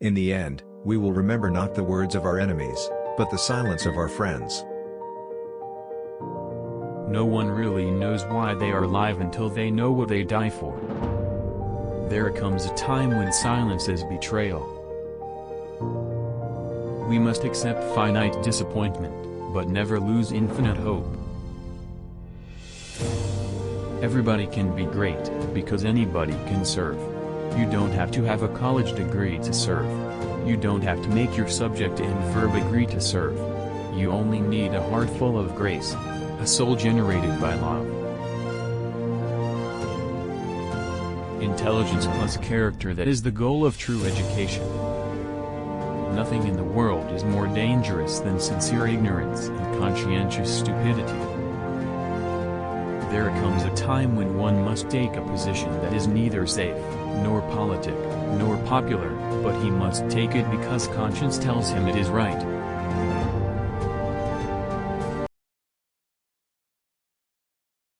In the end, we will remember not the words of our enemies, but the silence of our friends. No one really knows why they are alive until they know what they die for. There comes a time when silence is betrayal. We must accept finite disappointment, but never lose infinite hope. Everybody can be great, because anybody can serve. You don't have to have a college degree to serve. You don't have to make your subject and verb agree to serve. You only need a heart full of grace, a soul generated by love. Intelligence plus character, that is the goal of true education. Nothing in the world is more dangerous than sincere ignorance and conscientious stupidity. There comes a time when one must take a position that is neither safe, nor politic, nor popular, but he must take it because conscience tells him it is right.